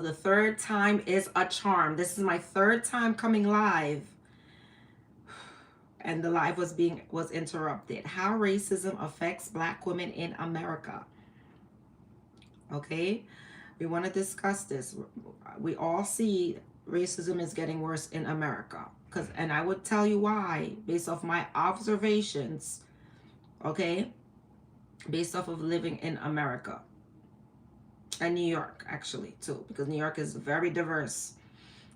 The third time is a charm. This is my third time coming live, and the live was interrupted. How racism affects Black women in America. Okay, we want to discuss this. We all see racism is getting worse in America, and I would tell you why based off my observations. Okay, based off of living in America and New York actually too, because New York is very diverse.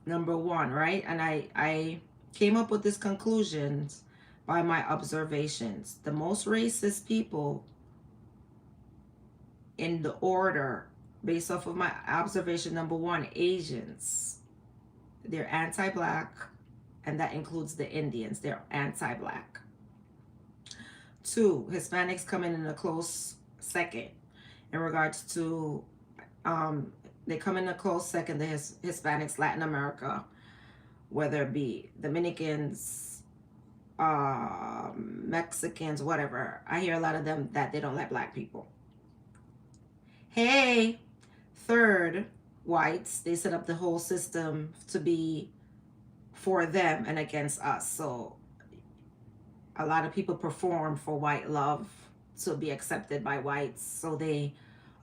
Number one, right? And I came up with this conclusions by my observations. The most racist people in the order, based off of my observation, number one, Asians. They're anti-Black, and that includes the Indians. They're anti-Black. Two, Hispanics come in a close second in regards to, they come in a close second, the Hispanics, Latin America, whether it be Dominicans, Mexicans, whatever. I hear a lot of them that they don't like Black people. Hey, third, whites. They set up the whole system to be for them and against us. So a lot of people perform for white love to be accepted by whites. So a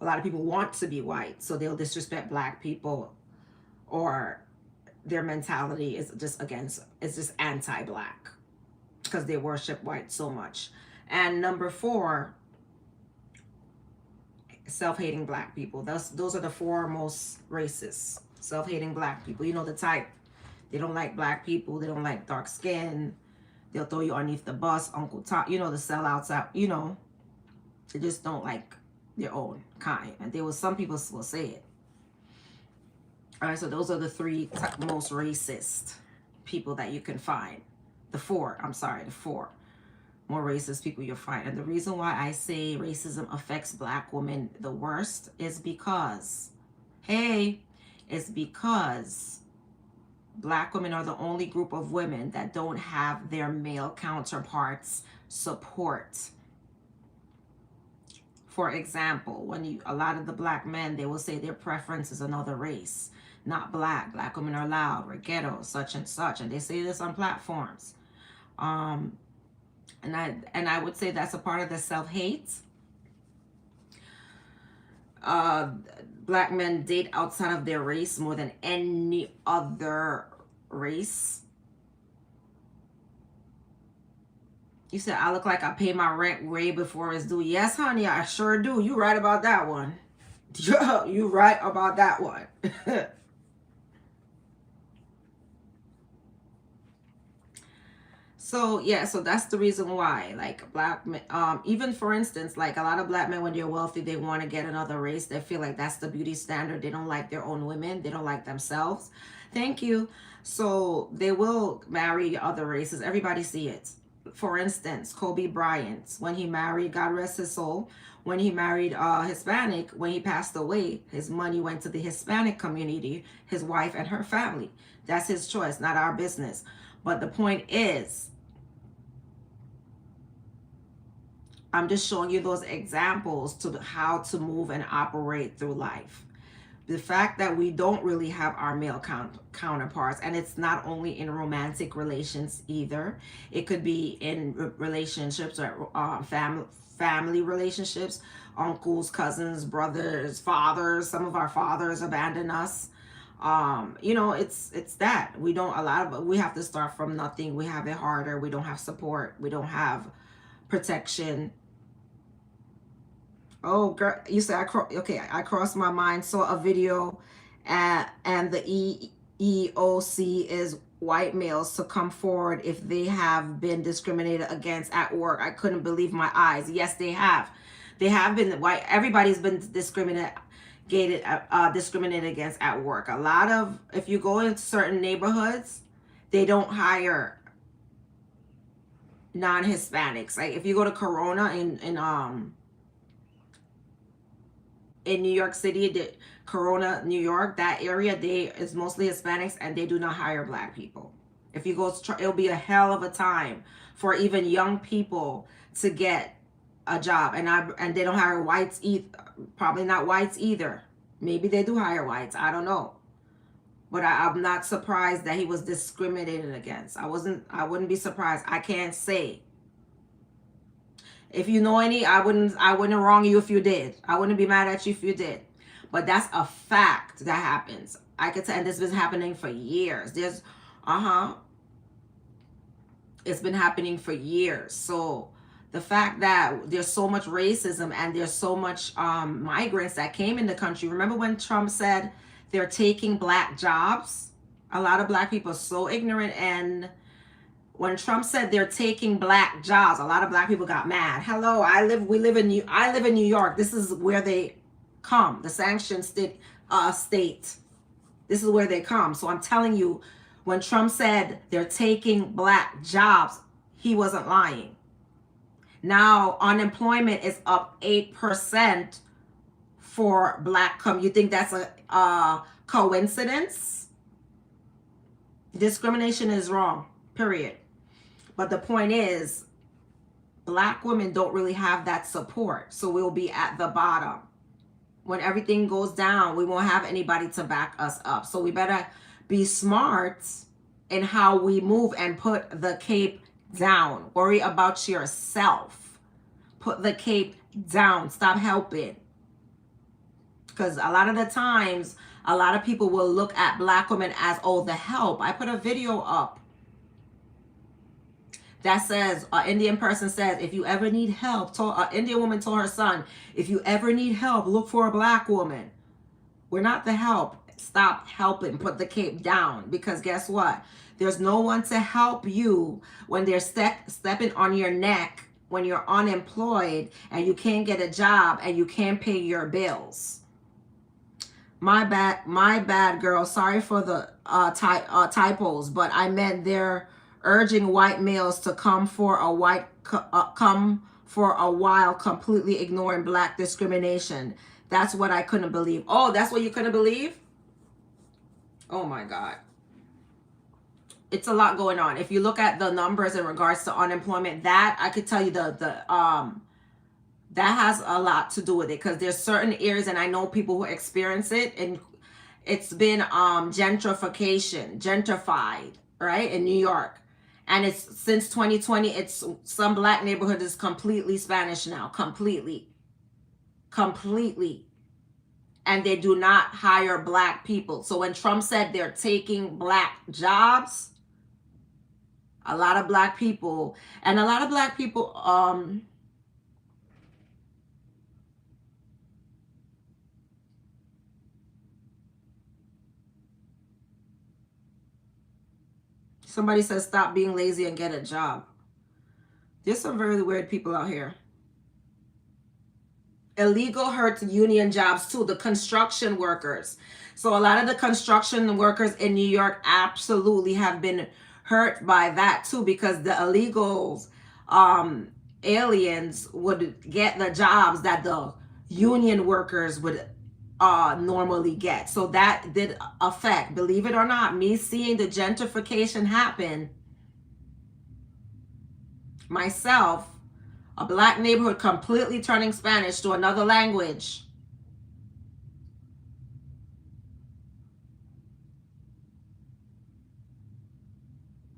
lot of people want to be white. So they'll disrespect Black people, or their mentality is just anti-Black because they worship white so much. And number four, self-hating Black people. Those are the four most racist. Self-hating Black people. You know the type. They don't like Black people. They don't like dark skin. They'll throw you underneath the bus, Uncle Tom. You know the sellouts out. You know, they just don't like their own kind. And some people will say it. All right, so those are the three most racist people that you can find. The four more racist people you'll find. And the reason why I say racism affects Black women the worst is because, Black women are the only group of women that don't have their male counterparts support. For example, a lot of the Black men, they will say their preference is another race, not Black. Black women are loud, we're ghetto, such and such, and they say this on platforms. And I would say that's a part of the self-hate. Black men date outside of their race more than any other race. You said I look like I pay my rent way before it's due. Yes, honey, I sure do. You right about that one. You right about that one. So that's the reason why, like, Black men, even for instance, like a lot of Black men, when they're wealthy, they want to get another race. They feel like that's the beauty standard. They don't like their own women. They don't like themselves. Thank you. So they will marry other races. Everybody see it. For instance, Kobe Bryant, when he married, God rest his soul, when he married Hispanic, when he passed away, his money went to the Hispanic community, his wife and her family. That's his choice, not our business. But the point is, I'm just showing you those examples to how to move and operate through life. The fact that we don't really have our male counterparts, and it's not only in romantic relations either. It could be in relationships or family relationships, uncles, cousins, brothers, fathers. Some of our fathers abandon us. It's that we have to start from nothing. We have it harder. We don't have support. We don't have protection. Oh, girl, you said I crossed my mind, saw a video, and the EEOC is white males to come forward if they have been discriminated against at work. I couldn't believe my eyes. Yes, they have. They have been white. Everybody's been discriminated against at work. A lot of, if you go into certain neighborhoods, they don't hire non-Hispanics. Like if you go to Corona in New York City, Corona, New York, that area, it's mostly Hispanics, and they do not hire Black people. If you go, it'll be a hell of a time for even young people to get a job, and they don't hire whites either, probably not whites either. Maybe they do hire whites. I don't know. But I'm not surprised that he was discriminated against. I wouldn't be surprised. I can't say. If you know any, I wouldn't wrong you if you did. I wouldn't be mad at you if you did. But that's a fact that happens. I could tell, and this has been happening for years. It's been happening for years. So the fact that there's so much racism and there's so much migrants that came in the country. Remember when Trump said they're taking black jobs? A lot of black people are so ignorant, and when Trump said they're taking black jobs, a lot of black people got mad. Hello, I live in New York. This is where they come. The sanctioned state. This is where they come. So I'm telling you, when Trump said they're taking black jobs, he wasn't lying. Now unemployment is up 8% for black you think that's a coincidence? Discrimination is wrong, period. But the point is, black women don't really have that support. So we'll be at the bottom. When everything goes down, we won't have anybody to back us up. So we better be smart in how we move and put the cape down. Worry about yourself. Put the cape down. Stop helping. Because a lot of the times, a lot of people will look at black women as, oh, the help. I put a video up that says, an Indian person says, if you ever need help, an Indian woman told her son, if you ever need help, look for a black woman. We're not the help. Stop helping. Put the cape down. Because guess what? There's no one to help you when they're stepping on your neck, when you're unemployed and you can't get a job and you can't pay your bills. My bad, girl. Sorry for the typos, but I meant they're urging white males to come for a while, completely ignoring black discrimination. That's what I couldn't believe. Oh, that's what you couldn't believe? Oh my God. It's a lot going on. If you look at the numbers in regards to unemployment, that I could tell you that has a lot to do with it, because there's certain areas, and I know people who experience it, and it's been gentrified, right, in New York. And it's since 2020, it's some black neighborhood is completely Spanish now, completely. And they do not hire black people. So when Trump said they're taking black jobs, a lot of black people, somebody says stop being lazy and get a job. There's some very weird people out here. Illegal hurt union jobs too, the construction workers. So a lot of the construction workers in New York absolutely have been hurt by that too, because the illegals, aliens would get the jobs that the union workers would normally get. So that did affect, believe it or not, me seeing the gentrification happen myself, a black neighborhood completely turning Spanish to another language.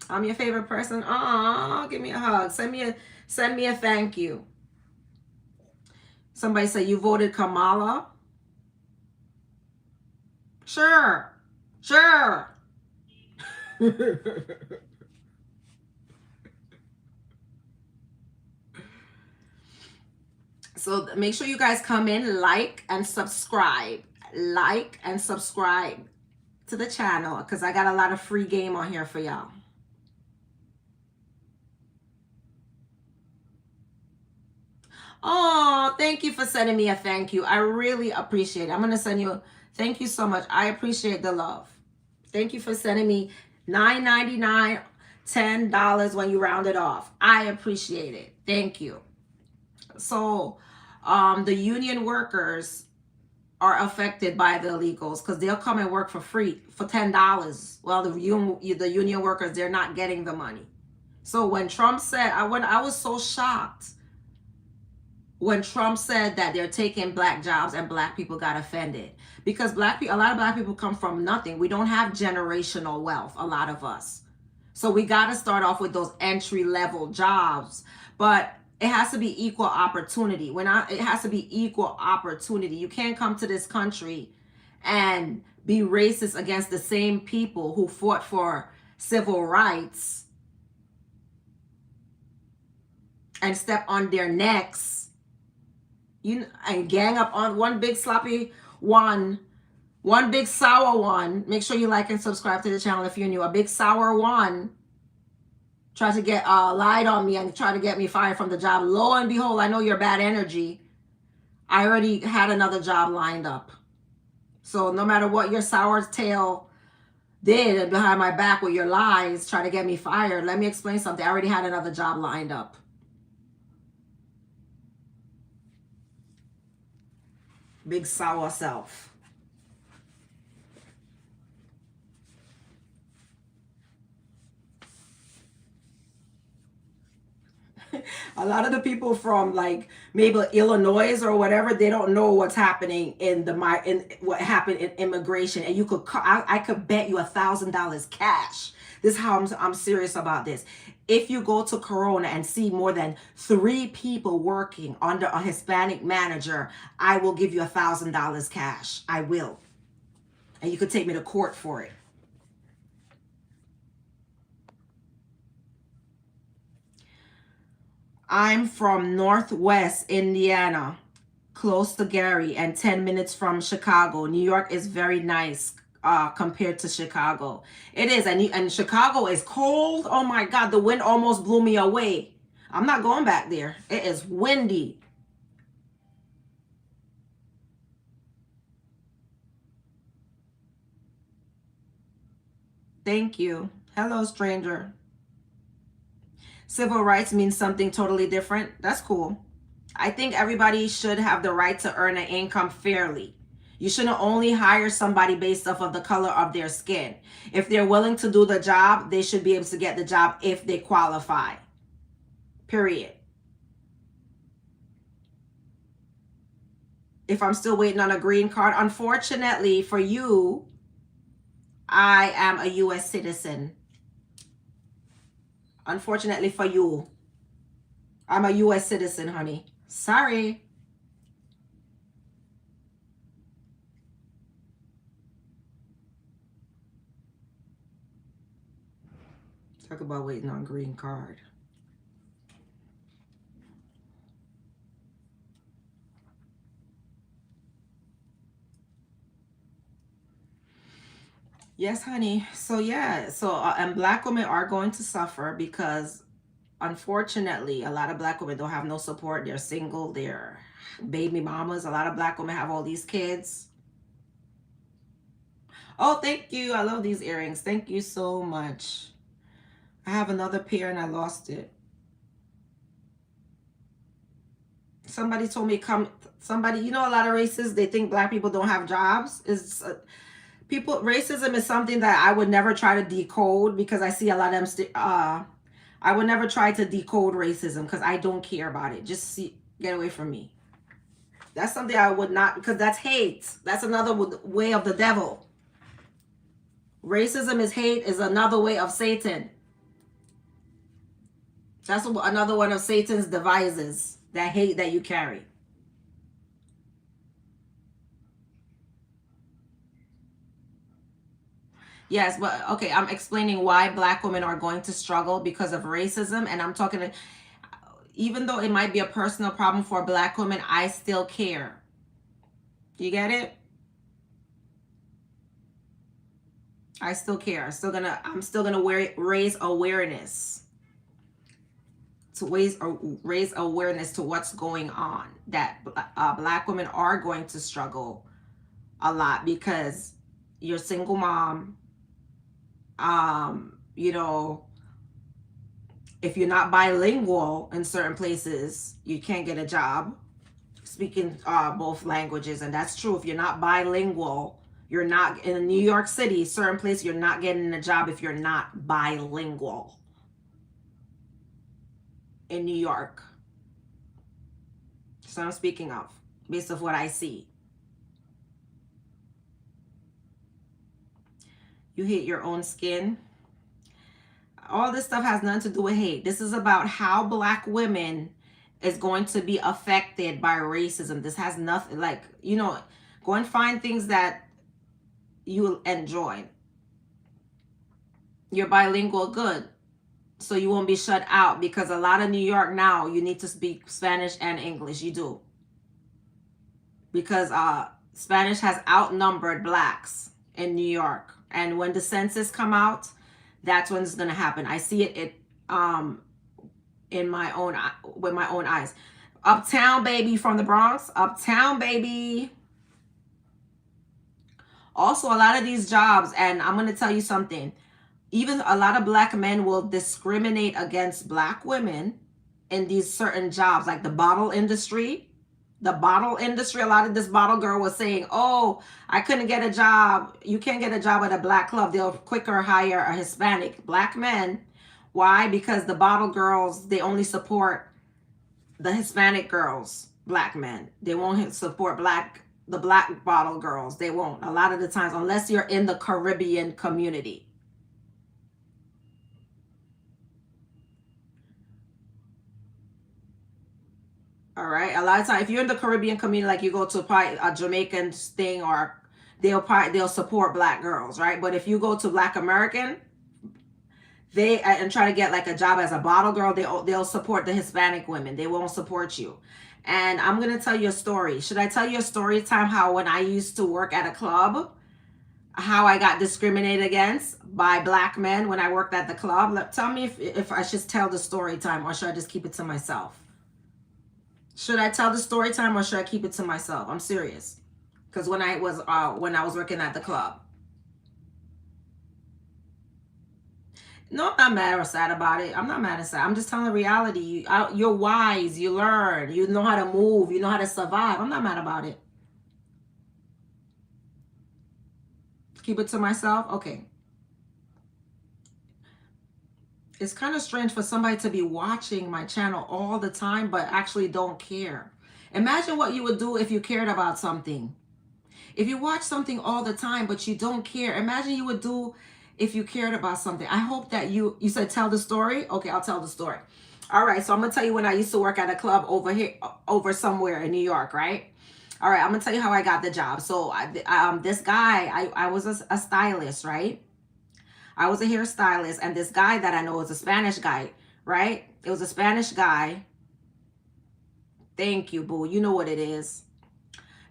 I'm your favorite person. Oh, give me a hug. Send me a thank you. Somebody said you voted Kamala. Sure. So make sure you guys come in, like and subscribe to the channel, because I got a lot of free game on here for y'all. Oh, thank you for sending me a thank you. I really appreciate it. I'm going to send you thank you so much. I appreciate the love. Thank you for sending me $9.99, $10 when you round it off. I appreciate it. Thank you. So the union workers are affected by the illegals, because they'll come and work for free for $10. Well, the union workers, they're not getting the money. So when Trump said, I was so shocked when Trump said that they're taking black jobs and black people got offended because black people, a lot of black people come from nothing. We don't have generational wealth, a lot of us. So we got to start off with those entry level jobs, but it has to be equal opportunity. It has to be equal opportunity. You can't come to this country and be racist against the same people who fought for civil rights and step on their necks, and gang up on one big sloppy one big sour one. Make sure you like and subscribe to the channel if you're new. A big sour one tried to get lied on me and try to get me fired from the job. Lo and behold, I know you're bad energy. I already had another job lined up. So no matter what your sour tail did behind my back with your lies, try to get me fired, let me explain something. I already had another job lined up. Big sour self. A lot of the people from like maybe Illinois or whatever, they don't know what's happening in what happened in immigration. And I could bet you $1,000 cash. This is how I'm serious about this. If you go to Corona and see more than 3 people working under a Hispanic manager, I will give you $1,000 cash. I will. And you could take me to court for it. I'm from Northwest Indiana, close to Gary, and 10 minutes from Chicago. New York is very nice compared to Chicago. It is, and Chicago is cold. Oh my God, the wind almost blew me away. I'm not going back there. It is windy. Thank you. Hello, stranger. Civil rights means something totally different. That's cool. I think everybody should have the right to earn an income fairly. You shouldn't only hire somebody based off of the color of their skin. If they're willing to do the job, they should be able to get the job if they qualify. Period. If I'm still waiting on a green card, unfortunately for you, I am a U.S. citizen. Unfortunately for you, I'm a U.S. citizen, honey. Sorry. Talk about waiting on green card. Yes, honey. So yeah, and black women are going to suffer because unfortunately, a lot of black women don't have no support. They're single, they're baby mamas. A lot of black women have all these kids. Oh, thank you. I love these earrings. Thank you so much. I have another pair and I lost it. Somebody told me you know, a lot of racists, they think black people don't have jobs. Racism is something that I would never try to decode because I see a lot of them. I would never try to decode racism because I don't care about it. Just get away from me. That's something I would not, because that's hate. That's another way of the devil. Racism is hate, is another way of Satan. That's another one of Satan's devices, that hate that you carry. Yes, but okay, I'm explaining why black women are going to struggle because of racism. And I'm talking, even though it might be a personal problem for black women, I still care. You get it? I still care. I'm still gonna raise awareness. To raise awareness to what's going on, that black women are going to struggle a lot because you're a single mom. You know, if you're not bilingual in certain places, you can't get a job speaking both languages. And that's true. If you're not bilingual, you're not in New York City, certain places, you're not getting a job if you're not bilingual. In New York. So I'm speaking of, based off what I see. You hate your own skin. All this stuff has nothing to do with hate. This is about how black women is going to be affected by racism. This has nothing, like, you know, go and find things that you enjoy. You're bilingual, good. So you won't be shut out, because a lot of New York now, you need to speak Spanish and English. You do. Because Spanish has outnumbered blacks in New York. And when the census come out, that's when it's going to happen. I see it in my own, with my own eyes. Uptown, baby, from the Bronx. Uptown, baby. Also, a lot of these jobs, and I'm going to tell you something, even a lot of black men will discriminate against black women in these certain jobs, like the bottle industry. The bottle industry, a lot of this bottle girl was saying, oh, I couldn't get a job. You can't get a job at a black club. They'll quicker hire a Hispanic black men. Why? Because the bottle girls, they only support the Hispanic girls, black men. They won't support the black bottle girls. They won't. A lot of the times, unless you're in the Caribbean community. All right. A lot of times, if you're in the Caribbean community, like you go to probably a Jamaican thing, or they'll support black girls, right? But if you go to Black American, and try to get like a job as a bottle girl, they'll support the Hispanic women. They won't support you. And I'm gonna tell you a story. Should I tell you a story time? How when I used to work at a club, how I got discriminated against by black men when I worked at the club. Tell me if I should tell the story time, or should I just keep it to myself? Should I tell the story time, or should I keep it to myself? I'm serious. Because when I was working at the club. No, I'm not mad or sad about it. I'm not mad or sad. I'm just telling the reality. You're wise. You learn. You know how to move. You know how to survive. I'm not mad about it. Keep it to myself? Okay. It's kind of strange for somebody to be watching my channel all the time, but actually don't care. Imagine what you would do if you cared about something. If you watch something all the time, but you don't care. Imagine you would do if you cared about something. I hope that you said tell the story. Okay, I'll tell the story. All right, so I'm gonna tell you when I used to work at a club over somewhere in New York, right? All right, I'm gonna tell you how I got the job. So this guy, I was a stylist, right? I was a hairstylist, and this guy that I know is a Spanish guy, right? It was a Spanish guy. Thank you, boo. You know what it is.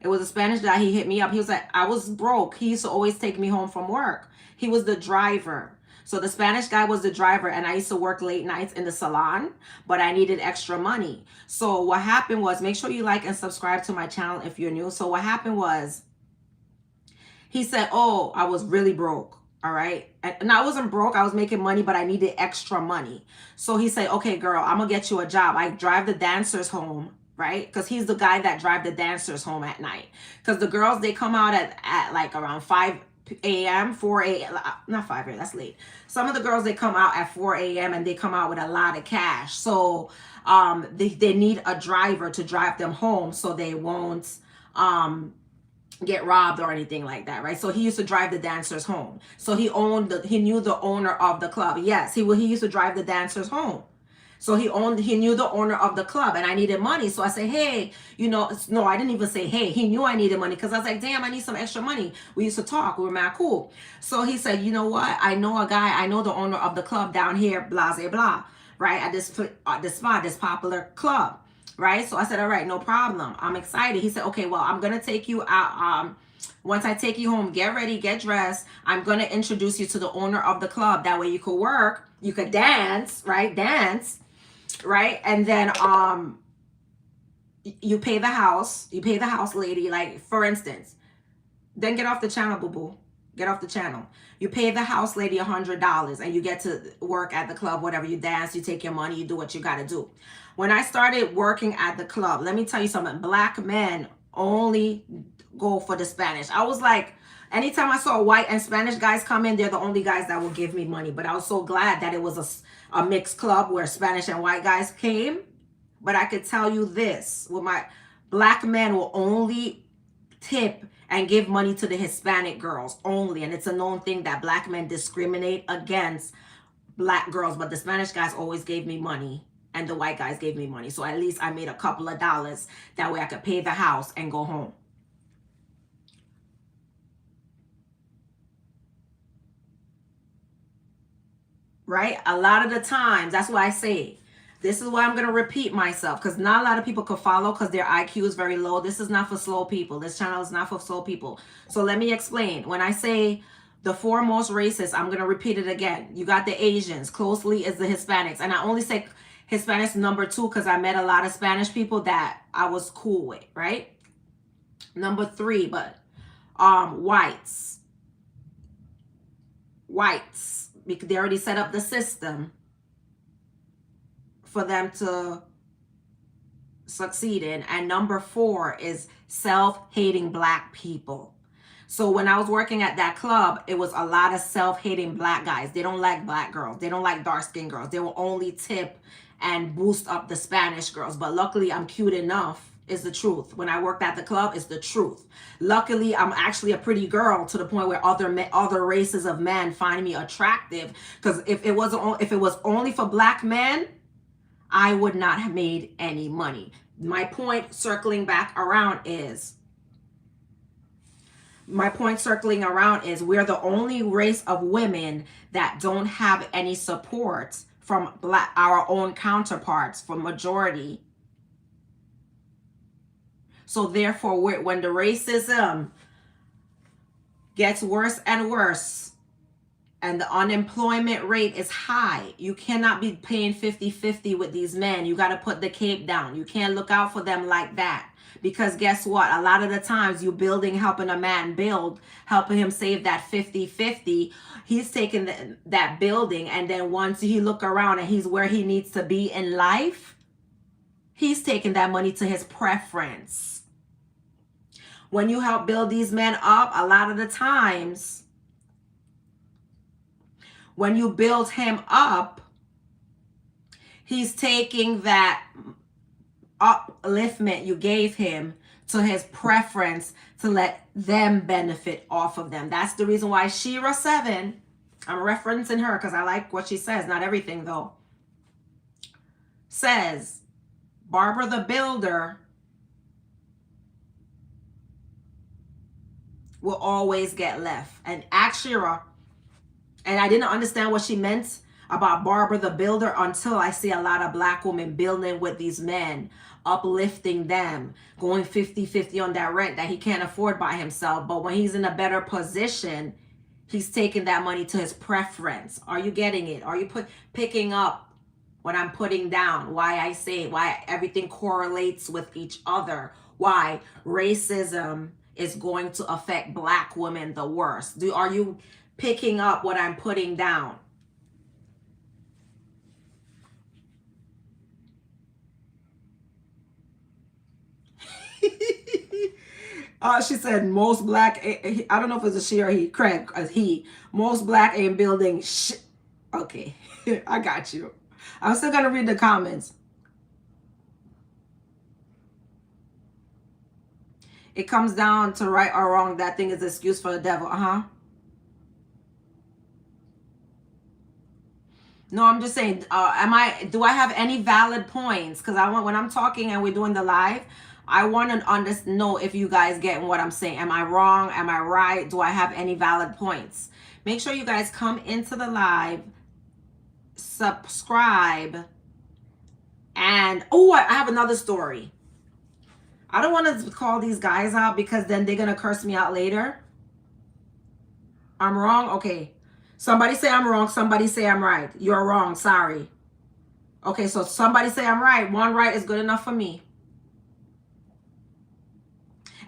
It was a Spanish guy. He hit me up. He was like, I was broke. He used to always take me home from work. He was the driver. So the Spanish guy was the driver, and I used to work late nights in the salon, but I needed extra money. So what happened was, make sure you like and subscribe to my channel if you're new. So what happened was, he said, oh, I was really broke. All right. And I wasn't broke. I was making money, but I needed extra money. So he said, okay, girl, I'm going to get you a job. I drive the dancers home, right? Because he's the guy that drive the dancers home at night. Because the girls, they come out at like around 5 a.m., 4 a.m., not 5 a.m., that's late. Some of the girls, they come out at 4 a.m. and they come out with a lot of cash. So they need a driver to drive them home so they won't get robbed or anything like that, right? So he used to drive the dancers home. So he knew the owner of the club. Yes, he used to drive the dancers home. So he knew the owner of the club, and I needed money. So I said, hey, no, I didn't even say, hey, he knew I needed money, because I was like, damn, I need some extra money. We used to talk. We were mad cool. So he said, you know what? I know a guy, I know the owner of the club down here, blah, blah, blah, right? At this spot, this popular club. Right? So I said, all right, no problem. I'm excited. He said, okay, well, I'm going to take you out. Once I take you home, get ready, get dressed. I'm going to introduce you to the owner of the club. That way you could work, you could dance, right? Dance, right? And then, you pay the house lady, like, for instance, then get off the channel, boo-boo. Get off the channel. You pay the house lady $100, and you get to work at the club, whatever. You dance, you take your money, you do what you got to do. When I started working at the club, let me tell you something. Black men only go for the Spanish. I was like, anytime I saw white and Spanish guys come in, they're the only guys that will give me money. But I was so glad that it was a mixed club where Spanish and white guys came. But I could tell you this, with Black men will only tip and give money to the Hispanic girls only. And it's a known thing that black men discriminate against black girls, but the Spanish guys always gave me money and the white guys gave me money. So at least I made a couple of dollars. That way I could pay the house and go home. Right? A lot of the times, that's why I say, this is why I'm going to repeat myself, because not a lot of people could follow because their IQ is very low. This is not for slow people. This channel is not for slow people. So let me explain. When I say the foremost racist, I'm going to repeat it again. You got the Asians. Closely is the Hispanics. And I only say Hispanics number 2 because I met a lot of Spanish people that I was cool with, right? Number 3, but whites. Because they already set up the system for them to succeed in. And number 4 is self-hating black people. So when I was working at that club, it was a lot of self-hating black guys. They don't like black girls. They don't like dark-skinned girls. They will only tip and boost up the Spanish girls. But luckily, I'm cute enough. Is the truth. When I worked at the club, it's the truth. Luckily, I'm actually a pretty girl to the point where other races of men find me attractive. Because if it was only for black men, I would not have made any money. My point circling around is we're the only race of women that don't have any support from our own counterparts, for majority. So therefore, when the racism gets worse and worse and the unemployment rate is high, you cannot be paying 50-50 with these men. You got to put the cape down. You can't look out for them like that. Because guess what? A lot of the times you helping a man build, helping him save that 50-50, he's taking that building, and then once he look around and he's where he needs to be in life, he's taking that money to his preference. When you help build these men up, a lot of the times, when you build him up, he's taking that upliftment you gave him to his preference to let them benefit off of them. That's the reason why Shira 7, I'm referencing her because I like what she says, not everything though, says Barbara the Builder will always get left. And Shira, and I didn't understand what she meant about Barbara the Builder until I see a lot of black women building with these men, uplifting them, going 50-50 on that rent that he can't afford by himself. But when he's in a better position, he's taking that money to his preference. Are you getting it? Are you picking up what I'm putting down? Why I say, why everything correlates with each other? Why racism is going to affect black women the worst? Are you picking up what I'm putting down? She said most black, I don't know if it's a she or he, Craig, he, most black ain't building Okay, I got you. I'm still gonna read the comments. It comes down to right or wrong. That thing is an excuse for the devil. No, I'm just saying, do I have any valid points? Because when I'm talking and we're doing the live, I want to know if you guys get what I'm saying. Am I wrong? Am I right? Do I have any valid points? Make sure you guys come into the live, subscribe, and I have another story. I don't want to call these guys out because then they're going to curse me out later. I'm wrong? Okay. Somebody say I'm wrong. Somebody say I'm right. You're wrong. Sorry. Okay, so somebody say I'm right. One right is good enough for me.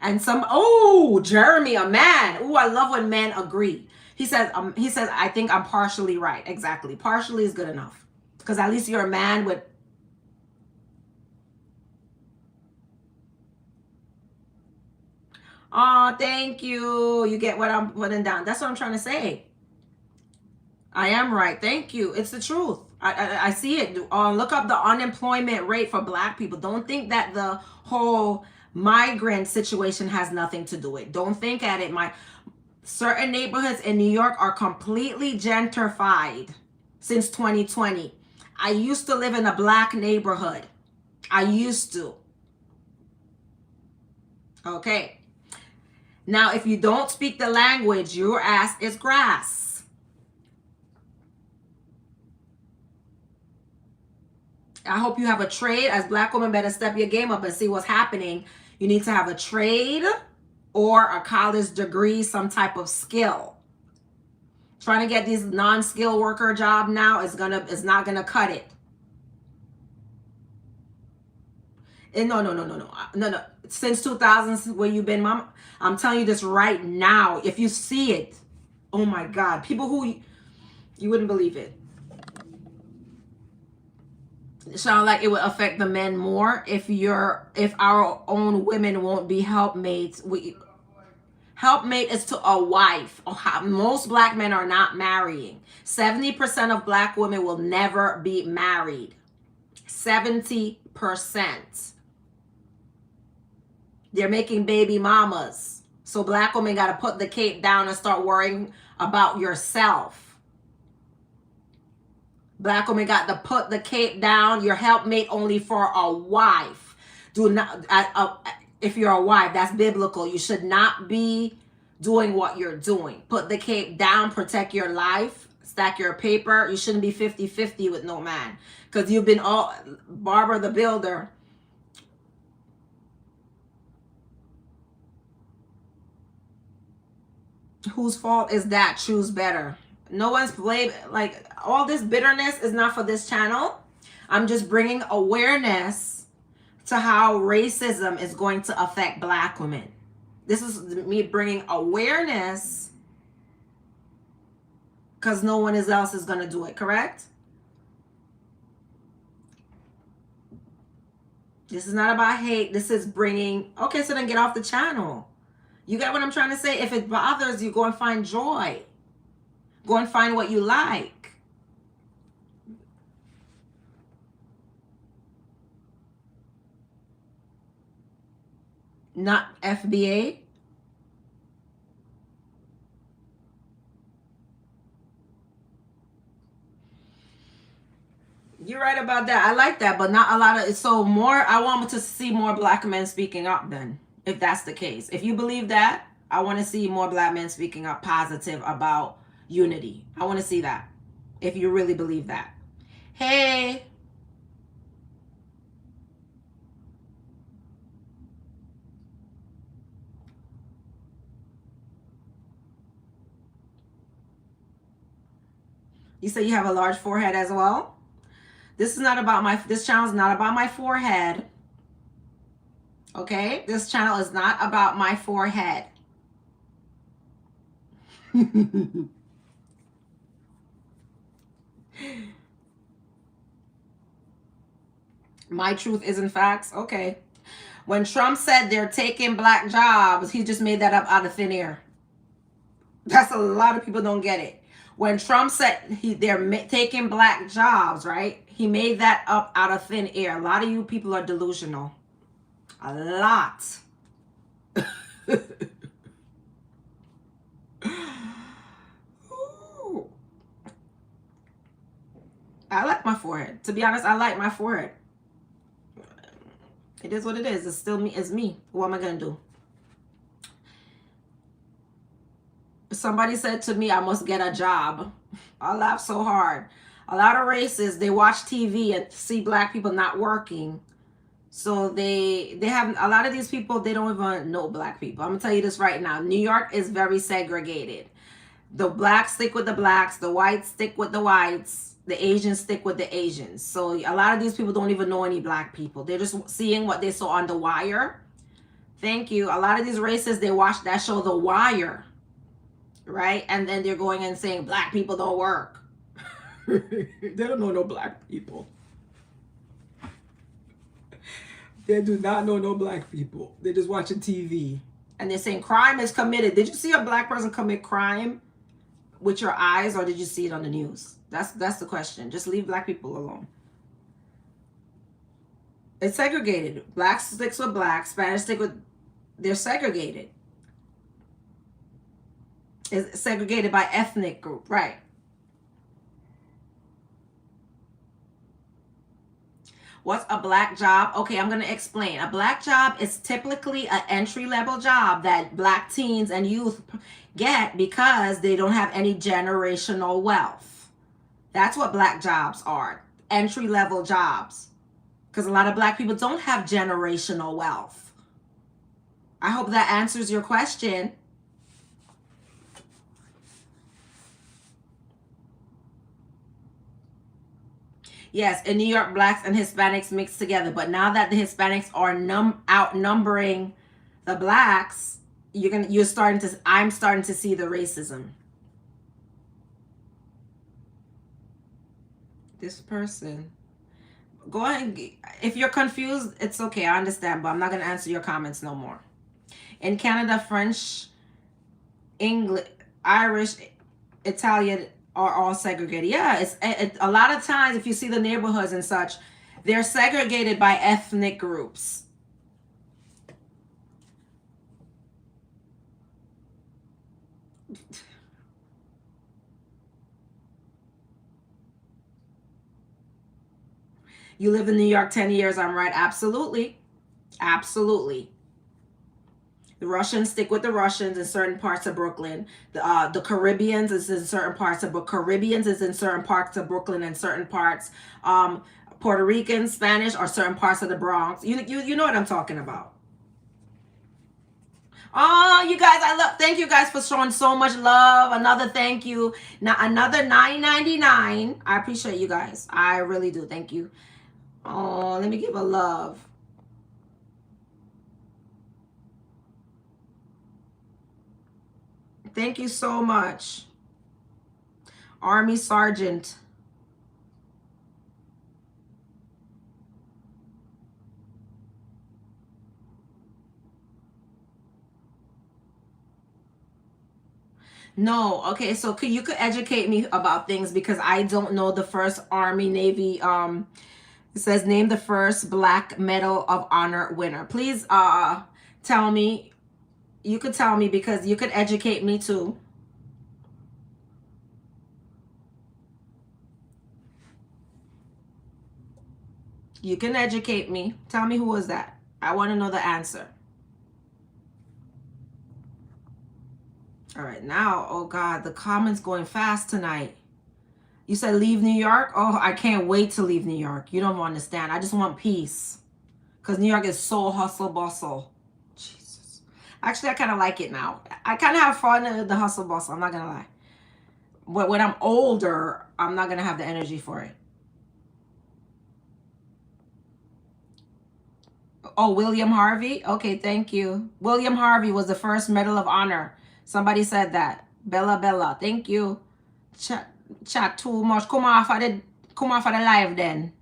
And Jeremy, a man. I love when men agree. He says, I think I'm partially right. Exactly. Partially is good enough. Because at least you're a man with... Oh, thank you. You get what I'm putting down. That's what I'm trying to say. I am right. Thank you. It's the truth. I see it. Look up the unemployment rate for black people. Don't think that the whole Migrant situation has nothing to do with it. Don't think at it. Certain neighborhoods in New York are completely gentrified since 2020. I used to live in a black neighborhood. I used to. Okay. Now, if you don't speak the language, your ass is grass. I hope you have a trade. As black women, better step your game up and see what's happening. You need to have a trade or a college degree, some type of skill. Trying to get these non-skilled worker job now is not gonna cut it. And no. Since 2000s, where you been, mom? I'm telling you this right now. If you see it, oh my God, people who you wouldn't believe it. It sounds like it would affect the men more if our own women won't be helpmates. Helpmate is to a wife. Most black men are not marrying. 70% of black women will never be married. 70%. They're making baby mamas. So black women got to put the cape down and start worrying about yourself. Black women got to put the cape down. Your helpmate only for a wife. Do not, if you're a wife, that's biblical. You should not be doing what you're doing. Put the cape down, protect your life, stack your paper. You shouldn't be 50-50 with no man. Because you've been all, Barbara the Builder. Whose fault is that? Choose better. No one's blame. Like, all this bitterness is not for this channel. I'm just bringing awareness to how racism is going to affect black women. This is me bringing awareness because no one else is going to do it, correct? This is not about hate. This is bringing, okay, so then get off the channel. You get what I'm trying to say? If it bothers you, go and find joy. Go and find what you like. Not FBA. You're right about that. I like that, but not a lot of, so more, I want to see more black men speaking up then, if that's the case. If you believe that, I want to see more black men speaking up positive about unity. I want to see that, if you really believe that. Hey. You say you have a large forehead as well? This is not about this channel is not about my forehead. Okay? This channel is not about my forehead. My truth isn't facts. Okay. When Trump said they're taking black jobs, he just made that up out of thin air. That's a lot of people don't get it. When Trump said they're taking black jobs, right? He made that up out of thin air. A lot of you people are delusional. A lot. Ooh. I like my forehead. To be honest, I like my forehead. It is what it is. It's still me. It's me. What am I going to do? Somebody said to me, I must get a job. I laugh so hard. A lot of racists, they watch TV and see black people not working. So they have, a lot of these people, they don't even know black people. I'm going to tell you this right now. New York is very segregated. The blacks stick with the blacks. The whites stick with the whites. The Asians stick with the Asians. So a lot of these people don't even know any black people. They're just seeing what they saw on The Wire. Thank you. A lot of these racists, they watch that show, The Wire. Right? And then they're going and saying black people don't work. They don't know no black people. They do not know no black people. They're just watching TV. And they're saying crime is committed. Did you see a black person commit crime with your eyes, or did you see it on the news? That's the question. Just leave black people alone. It's segregated. Black sticks with black, Spanish stick with, they're segregated. It's segregated by ethnic group, right? What's a black job? Okay, I'm going to explain. A black job is typically an entry-level job that black teens and youth get because they don't have any generational wealth. That's what black jobs are. Entry-level jobs. Because a lot of black people don't have generational wealth. I hope that answers your question. Yes, in New York, blacks and Hispanics mix together. But now that the Hispanics are outnumbering the blacks, I'm starting to see the racism. This person. Go ahead. If you're confused, it's okay. I understand, but I'm not gonna answer your comments no more. In Canada, French, English, Irish, Italian are all segregated. Yeah, a lot of times if you see the neighborhoods and such, they're segregated by ethnic groups. You live in New York 10 years, I'm right. Absolutely. Absolutely. The Russians stick with the Russians in certain parts of Brooklyn. The Caribbeans is in certain parts of Caribbeans is in certain parts of Brooklyn and certain parts. Puerto Rican, Spanish, or certain parts of the Bronx. You know what I'm talking about. Oh, you guys, thank you guys for showing so much love. Another thank you. Now another $9.99. I appreciate you guys. I really do. Thank you. Oh, let me give a love. Thank you so much. Army Sergeant. No, okay, so you could educate me about things because I don't know the first Army Navy. It says name the first Black Medal of Honor winner. Please tell me. You could tell me because you could educate me too. You can educate me. Tell me who was that. I want to know the answer. All right, now, oh God, the comments going fast tonight. You said leave New York? Oh, I can't wait to leave New York. You don't understand. I just want peace. Because New York is so hustle bustle. Jesus. Actually, I kind of like it now. I kind of have fun in the hustle bustle. I'm not going to lie. But when I'm older, I'm not going to have the energy for it. Oh, William Harvey? Okay, thank you. William Harvey was the first Medal of Honor. Somebody said that. Bella. Thank you. Chat too much. Come off of the live then.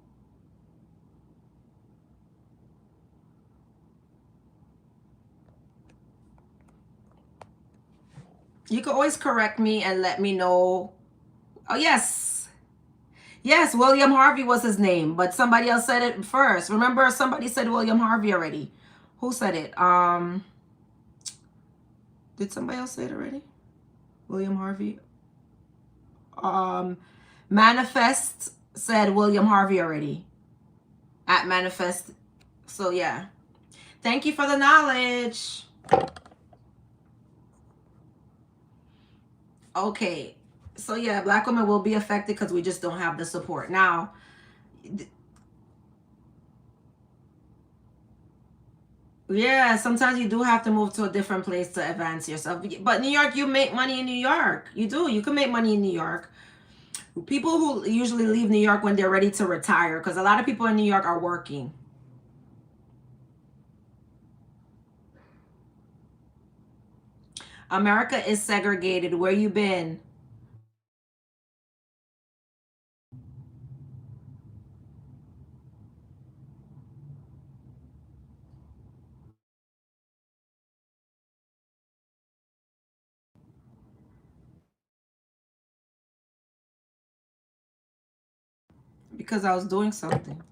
You can always correct me and let me know. Oh, yes. Yes, William Harvey was his name, but somebody else said it first. Remember, somebody said William Harvey already. Who said it? Did somebody else say it already? William Harvey? Manifest said William Harvey already. At Manifest. So, yeah. Thank you for the knowledge. Okay. So, yeah, Black women will be affected because we just don't have the support. Now, yeah, sometimes you do have to move to a different place to advance yourself. But New York, you make money in New York. You do. You can make money in New York. People who usually leave New York when they're ready to retire, because a lot of people in New York are working. America is segregated. Where you been? Because I was doing something.